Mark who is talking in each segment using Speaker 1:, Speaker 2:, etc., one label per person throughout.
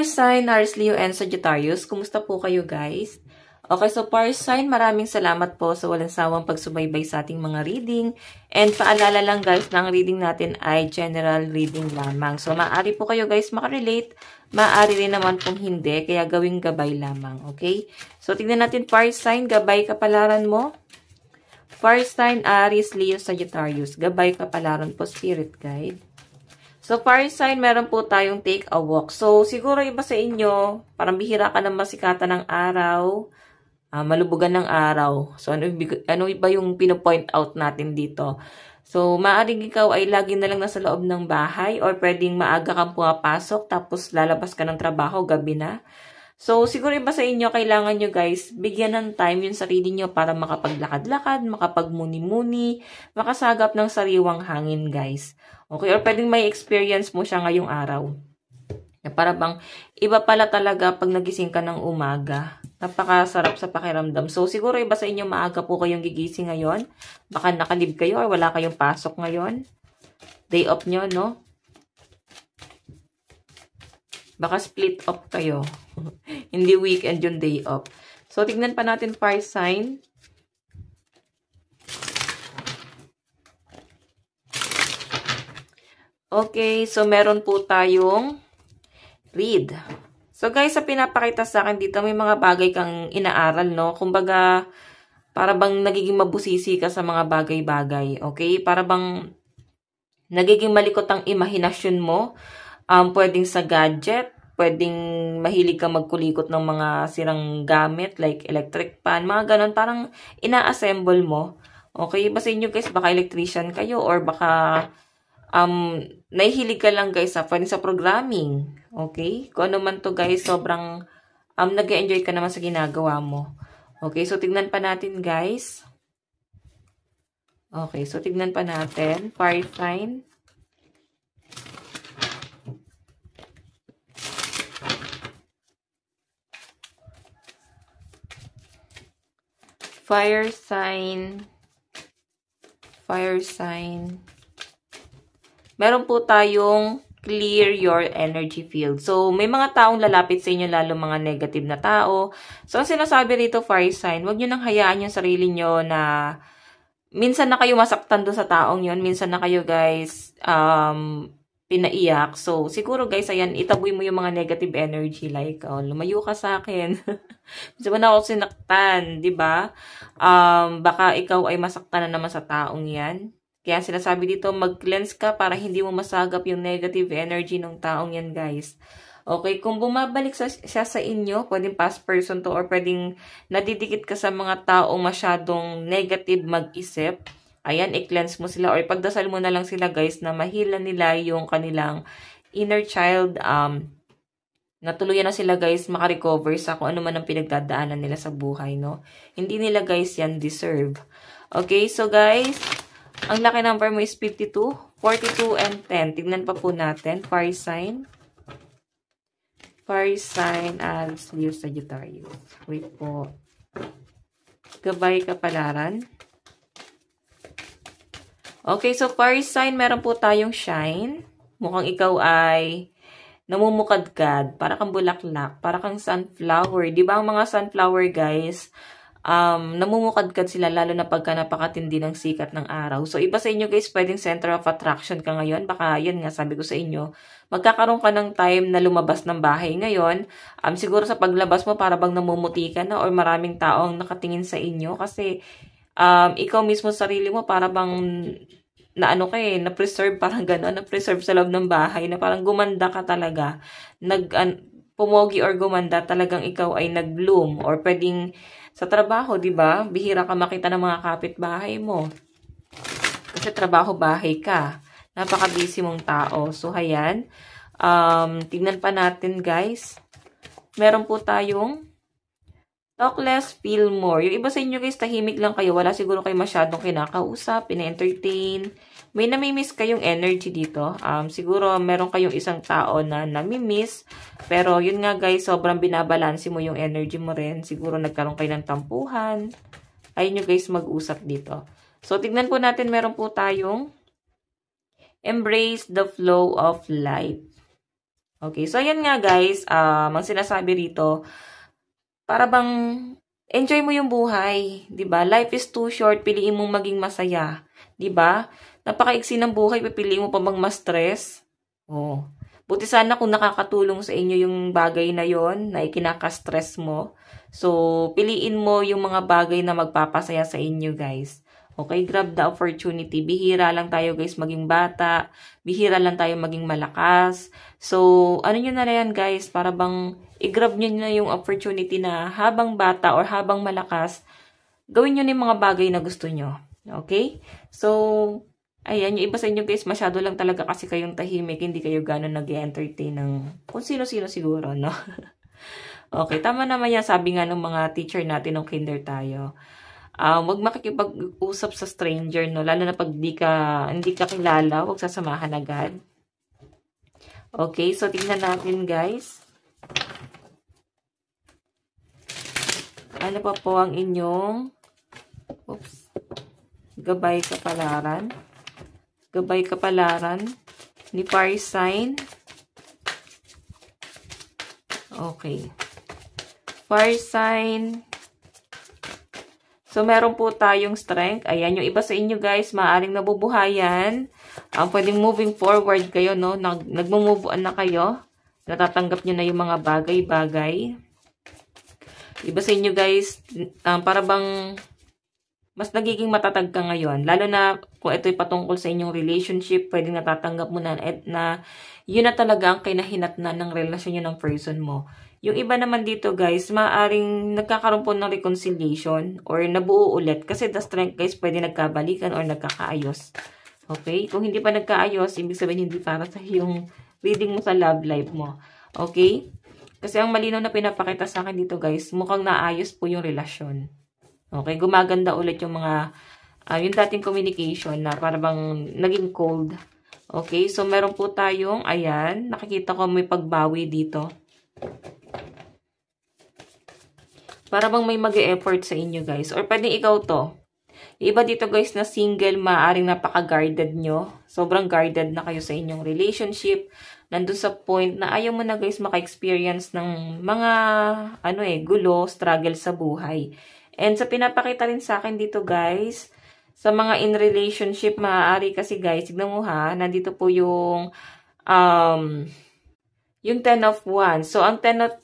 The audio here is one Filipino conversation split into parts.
Speaker 1: fire sign, Aries, Leo, and Sagittarius. Kumusta po kayo guys? Okay, so fire sign, maraming salamat po sa walang sawang pagsubaybay sa ating mga reading. And paalala lang guys, na ang reading natin ay general reading lamang. So maaari po kayo guys makarelate, maaari rin naman pong hindi, kaya gawing gabay lamang. Okay? So tignan natin fire sign, gabay kapalaran mo. Fire sign, Aries, Leo, Sagittarius. Gabay kapalaran po, spirit guide. So, fire sign, meron po tayong take a walk. So, siguro iba sa inyo, parang bihira ka ng masikatan ng araw, malubugan ng araw. So, ano iba yung pinopoint out natin dito? So, maaaring ikaw ay lagi na lang nasa loob ng bahay or pwedeng maaga kang pumapasok tapos lalabas ka ng trabaho, gabi na. So, siguro iba sa inyo, kailangan nyo guys, bigyan ng time yung sarili nyo para makapaglakad-lakad, makapagmuni-muni, makasagap ng sariwang hangin guys. Okay, or pwedeng may experience mo siya ngayong araw. Para bang, iba pala talaga pag nagising ka ng umaga. Napakasarap sa pakiramdam. So, siguro iba sa inyo, maaga po kayong gigising ngayon. Baka nakalib kayo or wala kayong pasok ngayon. Day off nyo, no? Baka split off kayo. Hindi weekend yung day off. So, tignan pa natin fire sign. Okay, so meron po tayong read. So guys, sa pinapakita sa akin dito, may mga bagay kang inaaral, no? Kumbaga, para bang nagiging mabusisi ka sa mga bagay-bagay, okay? Para bang nagiging malikot ang imahinasyon mo. Pwedeng sa gadget, pwedeng mahilig ka magkulikot ng mga sirang gamit, like electric pan, mga ganon. Parang ina-assemble mo. Okay, basta inyo guys, baka electrician kayo or baka nahihilig ka lang guys pwede sa programming. Okay? Kung ano man to guys, sobrang nag-enjoy ka naman sa ginagawa mo. Okay, so tignan pa natin guys. Okay, so tignan pa natin. Fire sign. Fire sign. Fire sign. Meron po tayong clear your energy field. So, may mga taong lalapit sa inyo, lalo mga negative na tao. So, ang sinasabi rito, fire sign, huwag nyo nang hayaan yung sarili nyo na minsan na kayo masaktan doon sa taong yon, minsan na kayo guys pinaiyak. So, siguro guys, ayan, itaboy mo yung mga negative energy like, lumayo ka sa akin. Minsan ba na ako sinaktan, di ba? Baka ikaw ay masaktan na naman sa taong yan. Kaya sinasabi dito, mag-cleanse ka para hindi mo masagap yung negative energy ng taong yan, guys. Okay, kung bumabalik siya sa inyo, pwedeng past person to or pwedeng nadidikit ka sa mga taong masyadong negative mag-isip. Ayan, i-cleanse mo sila or ipagdasal mo na lang sila, guys, na mahila nila yung kanilang inner child. Natuluyan na sila, guys, makarecover sa kung ano man ang pinagdadaanan nila sa buhay, no? Hindi nila, guys, yan deserve. Okay, so, guys, ang lucky number mo is 52, 42, and 10. Tignan pa po natin. Fire sign. Fire sign as Leo, Sagittarius. Wait po. Gabay kapalaran. Okay, so fire sign, meron po tayong shine. Mukhang ikaw ay namumukadkad. Para kang bulaklak. Para kang sunflower. Di ba ang mga sunflower, guys, namumukadkad sila lalo na pagka napakatindi ng sikat ng araw. So, iba sa inyo guys, pwedeng center of attraction ka ngayon. Baka, yun nga, sabi ko sa inyo, magkakaroon ka ng time na lumabas ng bahay ngayon. Siguro sa paglabas mo, para bang namumuti ka na or maraming taong nakatingin sa inyo. Kasi, ikaw mismo sarili mo, para bang na-preserve, parang gano'n, na-preserve sa loob ng bahay, na parang gumanda ka talaga. Pumogi or gumanda, talagang ikaw ay nag-bloom or pwedeng sa trabaho, di ba? Bihira ka makita ng mga kapitbahay mo. Kasi trabaho-bahay ka. Napaka-busy mong tao. So, ayan. Tignan pa natin, guys. Meron po tayong talk less, feel more. Yung iba sa inyo, guys, tahimik lang kayo. Wala siguro kayo masyadong kinakausap, pina-entertain. May namimiss kayong energy dito. Siguro meron kayong isang tao na namimiss. Pero yun nga guys, sobrang binabalansi mo yung energy mo rin. Siguro nagkaroon kayo ng tampuhan. Ayun nyo guys mag-usap dito. So tignan po natin, meron po tayong embrace the flow of life. Okay, so ayan nga guys, ang sinasabi rito, para bang enjoy mo yung buhay, 'di ba? Life is too short, piliin mong maging masaya, 'di ba? Napakaiksi ng buhay, pipiliin mo pa bang ma-stress? Oh. Buti sana kung nakakatulong sa inyo yung bagay na yon na ikinaka-stress mo. So, piliin mo yung mga bagay na magpapasaya sa inyo, guys. Okay, grab the opportunity. Bihira lang tayo, guys, maging bata. Bihira lang tayo maging malakas. So, ano nyo na yan, guys, para bang i-grab nyo na yung opportunity na habang bata or habang malakas, gawin nyo na yung mga bagay na gusto nyo. Okay? So, ayan, yung iba sa inyo guys, masyado lang talaga kasi kayong tahimik, hindi kayo gano'n nag-entertain ng kung sino-sino siguro, no? Okay, tama naman yan, sabi nga ng mga teacher natin nung kinder tayo. Wag makikipag-usap sa stranger, no? Lalo na pag hindi ka kilala, wag sasamahan agad. Okay, so tingnan natin guys. Ano pa po ang inyong gabay kapalaran? Gabay kapalaran ni fire sign. Okay. Fire sign. So, meron po tayong strength. Ayan, yung iba sa inyo guys, maaaring nabubuhayan. Pwedeng moving forward kayo, no? Nagmo-move on na kayo. Natatanggap nyo na yung mga bagay-bagay. Iba sa inyo guys, para bang mas nagiging matatag ka ngayon. Lalo na kung ito'y patungkol sa inyong relationship, pwedeng natatanggap mo na yun na talaga ang kinahinatnan ng relasyon nyo ng person mo. Yung iba naman dito guys, maaaring nagkakaroon po ng reconciliation or nabuo ulit. Kasi the strength guys, pwede nagkabalikan or nagkakaayos. Okay? Kung hindi pa nagkaayos, ibig sabihin hindi para sa yung reading mo sa love life mo. Okay? Kasi ang malinaw na pinapakita sa akin dito guys, mukhang naayos po yung relasyon. Okay, gumaganda ulit yung mga, yung dating communication na parang naging cold. Okay, so meron po tayong, ayan, nakikita ko may pagbawi dito. Para bang may mag-e-effort sa inyo guys. Or pwedeng ikaw to. Iba dito guys na single, maaaring napaka-guarded nyo. Sobrang guarded na kayo sa inyong relationship. Nandun sa point na ayaw mo na guys maka-experience ng mga, gulo, struggle sa buhay. And sa pinapakita rin sa akin dito guys, sa mga in relationship, maaari kasi guys, tignan mo ha, nandito po yung 10 of Wands. So, ang 10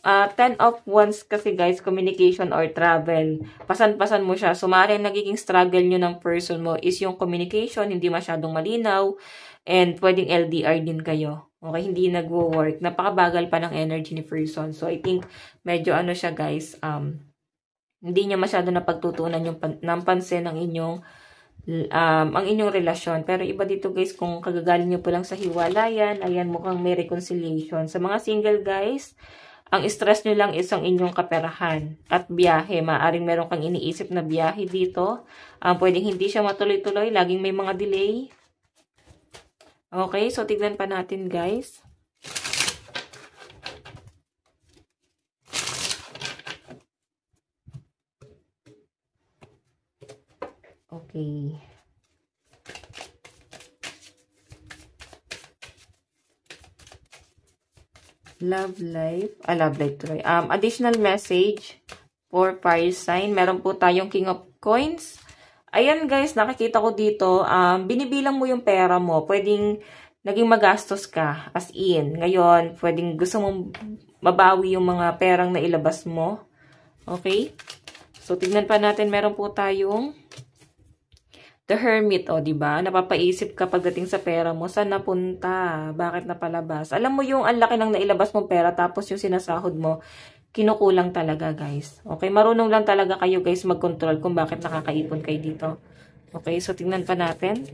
Speaker 1: of Wands kasi guys, communication or travel. Pasan-pasan mo siya. So, maaaring nagiging struggle nyo ng person mo is yung communication, hindi masyadong malinaw, and pwedeng LDR din kayo. Okay, hindi nagwo-work. Napakabagal pa ng energy ni person. So, I think, medyo siya guys, hindi niya masyado napagtutunan yung ng pansin ang inyong relasyon. Pero iba dito guys, kung kagagaling nyo po lang sa hiwalayan, ayan, mukhang may reconciliation. Sa mga single guys, ang stress nyo lang is ang inyong kaperahan at biyahe. Maaring meron kang iniisip na biyahe dito. Pwedeng hindi siya matuloy-tuloy, laging may mga delay. Okay, so tignan pa natin guys. Okay. Love life. Love life tuloy. Additional message for fire sign. Meron po tayong King of Coins. Ayan guys, nakikita ko dito. Binibilang mo yung pera mo. Pwedeng naging magastos ka. As in. Ngayon, pwedeng gusto mong mabawi yung mga perang na ilabas mo. Okay? So, tignan pa natin. Meron po tayong The Hermit, diba? Napapaisip ka pagdating sa pera mo, saan napunta? Bakit napalabas? Alam mo yung ang laki ng nailabas mong pera, tapos yung sinasahod mo, kinukulang talaga, guys. Okay, marunong lang talaga kayo, guys, mag-control kung bakit nakakaipon kayo dito. Okay, so tingnan pa natin.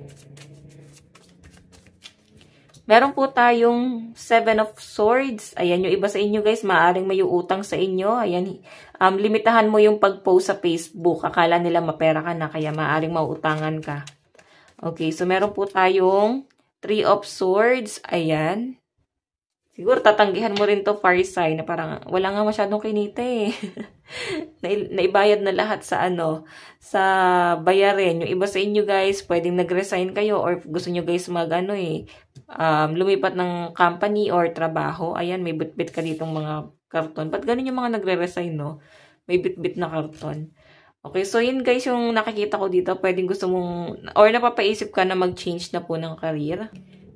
Speaker 1: Meron po tayong 7 of Swords. Ayan, yung iba sa inyo guys, maaaring may utang sa inyo. Ayan, limitahan mo yung pag-post sa Facebook. Akala nila mapera ka na, kaya maaaring mauutangan ka. Okay, so meron po tayong 3 of Swords. Ayan. Siguro tatanggihan mo rin to fire sign na parang wala nga masyadong kinita eh. Naibayad na lahat sa ano, sa bayarin. Yung iba sa inyo guys, pwedeng nag-resign kayo or gusto nyo guys mag ano eh, lumipat ng company or trabaho. Ayan, may bit-bit ka ditong mga karton. Ba't ganun yung mga nagre-resign, no? May bit-bit na karton. Okay, so yun guys yung nakikita ko dito. Pwedeng gusto mong, or napapaisip ka na mag-change na po ng career.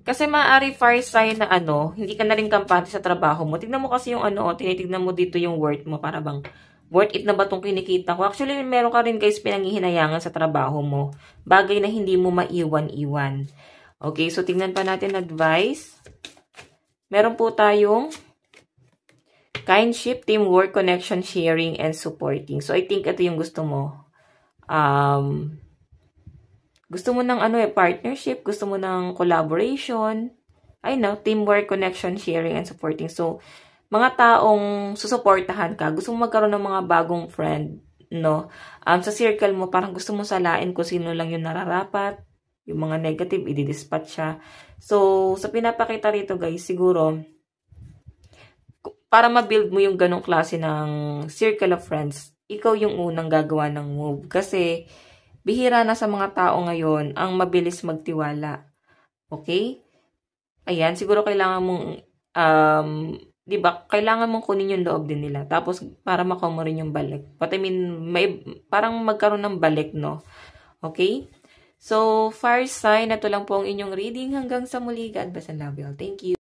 Speaker 1: Kasi maaari fire sign na ano, hindi ka na rin kampante sa trabaho mo. Tignan mo kasi yung ano, tinitignan mo dito yung worth mo para bang worth it na ba itong kinikita ko? Actually, meron ka rin guys pinanghihinayangan sa trabaho mo. Bagay na hindi mo maiwan-iwan. Okay, so tignan pa natin advice. Meron po tayong kindship, teamwork, connection, sharing, and supporting. So I think ito yung gusto mo. Gusto mo ng ano partnership, gusto mo ng collaboration, teamwork, connection, sharing, and supporting. So, mga taong susuportahan ka, gusto mo magkaroon ng mga bagong friend, no? Sa circle mo, parang gusto mo salain kung sino lang yung nararapat, yung mga negative, i-dispatch siya. So, sa pinapakita rito guys, siguro, para ma-build mo yung ganong klase ng circle of friends, ikaw yung unang gagawa ng move. Kasi, bihira na sa mga tao ngayon ang mabilis magtiwala. Okay? Ayan, siguro kailangan mong, 'di ba? Kailangan mong kunin yung loob din nila. Tapos para makuha mo rin yung balik. But I mean, may parang magkaroon ng balik, no? Okay? So, fire sign, ito lang po ang inyong reading. Hanggang sa muli, God bless and love you all. Thank you.